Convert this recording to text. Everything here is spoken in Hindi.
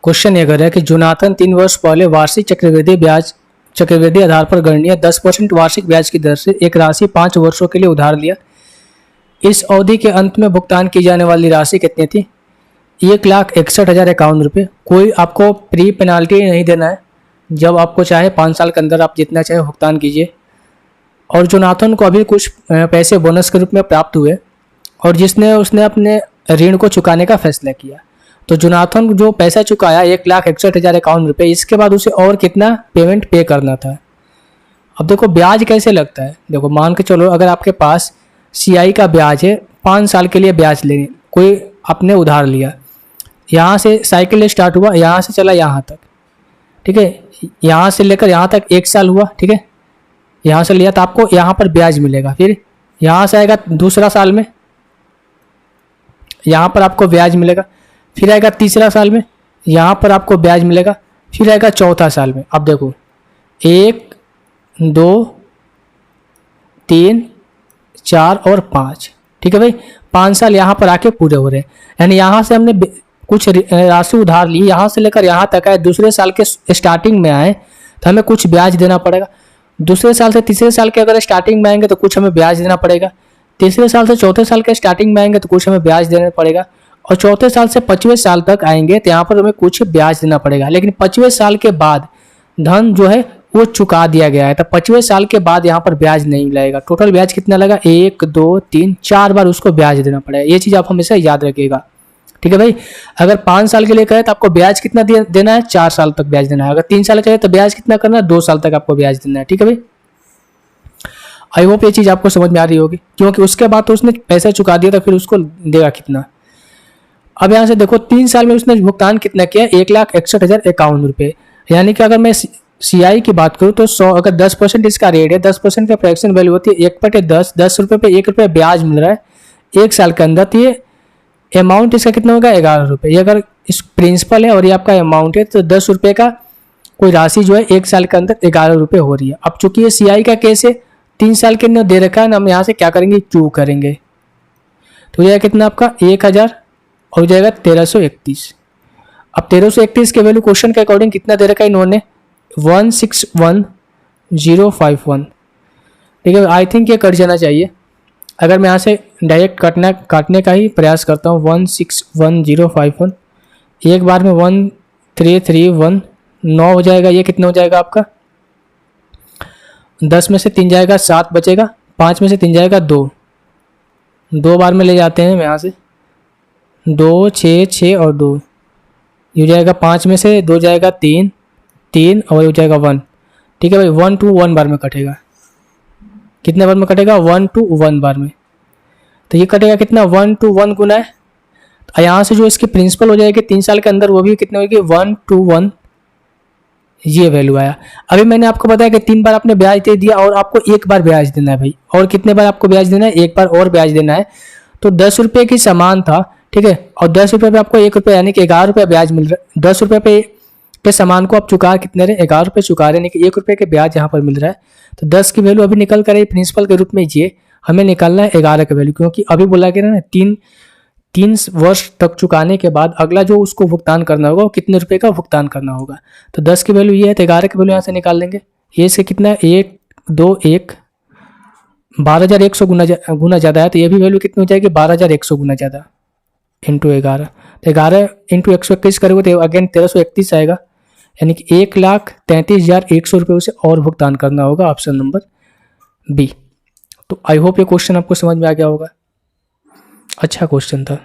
क्वेश्चन ये कर रहा है कि जोनाथन 3 वर्ष पहले वार्षिक चक्रवृद्धि आधार पर गणनीय 10% वार्षिक ब्याज की दर से एक राशि 5 वर्षों के लिए उधार लिया। इस अवधि के अंत में भुगतान की जाने वाली राशि कितनी थी? 1,61,051 रुपये। कोई आपको प्री पेनाल्टी नहीं देना है, जब आपको चाहे 5 साल के अंदर आप जितना चाहे भुगतान कीजिए। और जोनाथन को अभी कुछ पैसे बोनस के रूप में प्राप्त हुए और उसने अपने ऋण को चुकाने का फैसला किया। तो जोनाथन जो पैसा चुकाया 1,61,051 रुपये, इसके बाद उसे और कितना पेमेंट पे करना था। अब देखो ब्याज कैसे लगता है। देखो मान के चलो अगर आपके पास CI का ब्याज है, 5 साल के लिए ब्याज लेंगे, कोई आपने उधार लिया, यहाँ से साइकिल स्टार्ट हुआ, यहाँ से चला यहाँ तक, ठीक है, यहाँ से लेकर यहाँ तक 1 साल हुआ, ठीक है, यहाँ से लिया तो आपको यहाँ पर ब्याज मिलेगा। फिर यहाँ से आएगा दूसरा साल में, यहाँ पर आपको ब्याज मिलेगा। फिर आएगा तीसरा साल में, यहाँ पर आपको ब्याज मिलेगा। फिर आएगा चौथा साल में। अब देखो 1, 2, 3, 4 और 5, ठीक है भाई, 5 साल यहाँ पर आके पूरे हो रहे हैं। यानी यहाँ से हमने कुछ राशि उधार ली, यहाँ से लेकर यहाँ तक आए, दूसरे साल के स्टार्टिंग में आए तो हमें कुछ ब्याज देना पड़ेगा। दूसरे साल से तीसरे साल के अगर स्टार्टिंग में आएंगे तो कुछ हमें ब्याज देना पड़ेगा। तीसरे साल से चौथे साल के स्टार्टिंग में आएंगे तो कुछ हमें ब्याज देना पड़ेगा। और चौथे साल से 25वें साल तक आएंगे तो यहाँ पर हमें कुछ ब्याज देना पड़ेगा। लेकिन 25वें साल के बाद धन जो है वो चुका दिया गया है, तो 25वें साल के बाद यहाँ पर ब्याज नहीं लगेगा। टोटल ब्याज कितना लगा? 1, 2, 3, 4 बार उसको ब्याज देना पड़ेगा। ये चीज़ आप हमेशा याद रखिएगा, ठीक है भाई। अगर 5 साल के लिए कहे तो आपको ब्याज कितना देना है? 4 साल तक ब्याज देना है। अगर 3 साल कहे तो ब्याज कितना करना है? 2 साल तक आपको ब्याज देना है, ठीक है भाई। आई होप ये चीज़ आपको समझ में आ रही होगी, क्योंकि उसके बाद तो उसने पैसा चुका दिया तो फिर उसको देगा कितना। अब यहाँ से देखो 3 साल में उसने भुगतान कितना किया? 1,61,051 रुपये। यानी कि अगर मैं CI की बात करूँ तो 100, अगर 10% इसका रेट है, 10% का फ्रैक्शन वैल्यू होती है 1/10, 10 रुपये पे 1 रुपये ब्याज मिल रहा है 1 साल के अंदर। तो ये अमाउंट इसका कितना होगा? 11 रुपये। ये अगर इस प्रिंसिपल है और ये आपका अमाउंट है तो 10 रुपये का कोई राशि जो है 1 साल के अंदर 11 रुपये हो रही है। अब चूंकि ये CI का केस है, 3 साल के अंदर दे रखा है ना, हम यहाँ से क्या करेंगे? क्यू करेंगे तो यह कितना आपका 1,000 हो जाएगा 1331। अब 1331 के वैल्यू क्वेश्चन के अकॉर्डिंग कितना दे रखा है इन्होंने? 161,051, ठीक है। आई थिंक ये कट जाना चाहिए। अगर मैं यहाँ से डायरेक्ट काटने का ही प्रयास करता हूँ, 161,051 एक बार में 1,331 9 हो जाएगा। ये कितना हो जाएगा आपका? 10 में से 3 जाएगा 7 बचेगा, 5 में से 3 जाएगा 2 बार में ले जाते हैं यहाँ से 2, 6, 6 और 2, ये हो जाएगा 5 में से 2 जाएगा 3 और हो जाएगा 1, ठीक है भाई। 1 to 1 बार में कटेगा। कितने बार में कटेगा? 1 to 1 बार में। तो ये कटेगा कितना? 1 to 1 गुना है। तो यहाँ से जो इसकी प्रिंसिपल हो जाएगी 3 साल के अंदर, वो भी कितने होगी? 1 to 1, ये वैल्यू आया। अभी मैंने आपको बताया कि 3 बार आपने ब्याज दे दिया और आपको 1 बार ब्याज देना है भाई। और कितने बार आपको ब्याज देना है? 1 बार और ब्याज देना है। तो 10 रुपये की समान था, ठीक है, और 10 रुपये पे आपको 1 रुपये यानी कि 11 रुपये ब्याज मिल रहा है। 10 रुपये पे के समान को आप चुका कितने रहे? 11 रुपये चुका रहे, यानी कि 1 रुपये के ब्याज यहाँ पर मिल रहा है। तो 10 की वैल्यू अभी निकल कर प्रिंसिपल के रूप में ये हमें निकालना है 11 का वैल्यू, क्योंकि अभी बोला गया ना 3 वर्ष तक चुकाने के बाद अगला जो उसको भुगतान करना होगा वो कितने रुपए का भुगतान करना होगा। तो 10 की वैल्यू ये है, तो 11 की वैल्यू यहाँ से निकाल लेंगे। ये इसके कितना है? 1, 2, 1, 12,100 गुना ज़्यादा है, तो ये भी वैल्यू कितनी हो जाएगी? 12,100 गुना ज़्यादा इंटू 11। तो 11 इंटू 121 करोगे तो अगेन 1331 आएगा, यानी कि 1,33,100 रुपये उसे और भुगतान करना होगा। Option number B. तो आई होप ये क्वेश्चन आपको समझ में आ गया होगा। अच्छा क्वेश्चन था।